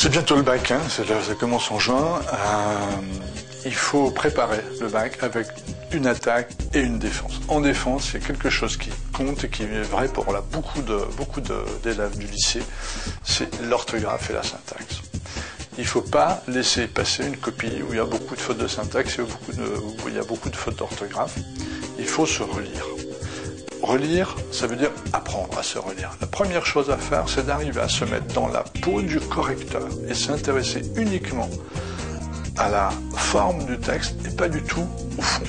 C'est bientôt le bac, hein, ça commence en juin. Il faut préparer le bac avec une attaque et une défense. En défense, c'est quelque chose qui compte et qui est vrai pour beaucoup d'élèves du lycée, c'est l'orthographe et la syntaxe. Il ne faut pas laisser passer une copie où il y a beaucoup de fautes de syntaxe et où il y a beaucoup de fautes d'orthographe. Il faut se relire. Relire, ça veut dire apprendre à se relire. La première chose à faire, c'est d'arriver à se mettre dans la peau du correcteur et s'intéresser uniquement à la forme du texte et pas du tout au fond.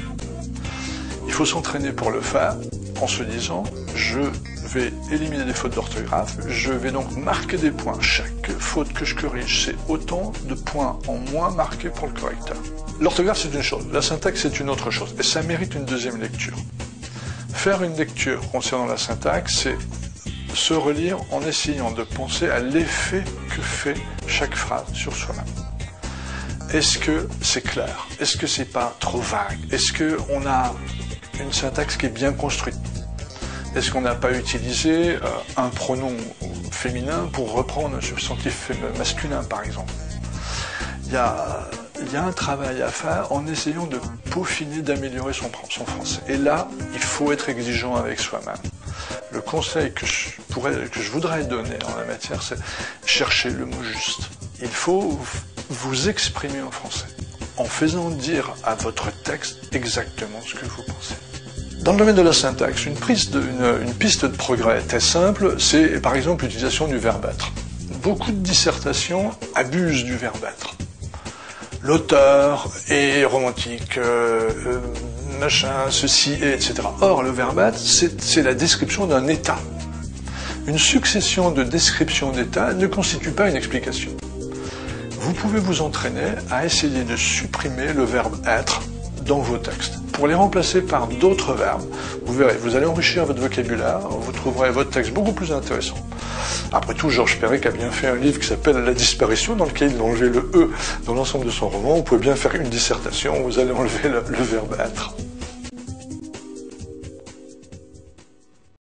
Il faut s'entraîner pour le faire en se disant « je vais éliminer des fautes d'orthographe, je vais donc marquer des points. Chaque faute que je corrige, c'est autant de points en moins marqués pour le correcteur. » L'orthographe, c'est une chose, la syntaxe, c'est une autre chose, et ça mérite une deuxième lecture. Faire une lecture concernant la syntaxe, c'est se relire en essayant de penser à l'effet que fait chaque phrase sur soi-même. Est-ce que c'est clair? Est-ce que c'est pas trop vague? Est-ce qu'on a une syntaxe qui est bien construite? Est-ce qu'on n'a pas utilisé un pronom féminin pour reprendre un substantif masculin, par exemple? Il y a un travail à faire en essayant de peaufiner, d'améliorer son français. Et là, il faut être exigeant avec soi-même. Le conseil que je voudrais donner en la matière, c'est chercher le mot juste. Il faut vous exprimer en français, en faisant dire à votre texte exactement ce que vous pensez. Dans le domaine de la syntaxe, une piste de progrès très simple, c'est par exemple l'utilisation du verbe être. Beaucoup de dissertations abusent du verbe être. L'auteur est romantique, machin, ceci, etc. Or, le verbe être, c'est la description d'un état. Une succession de descriptions d'état ne constitue pas une explication. Vous pouvez vous entraîner à essayer de supprimer le verbe être dans vos textes, pour les remplacer par d'autres verbes. Vous verrez, vous allez enrichir votre vocabulaire, vous trouverez votre texte beaucoup plus intéressant. Après tout, Georges Perec a bien fait un livre qui s'appelle La disparition, dans lequel il a enlevé le E dans l'ensemble de son roman. Vous pouvez bien faire une dissertation, vous allez enlever le verbe être.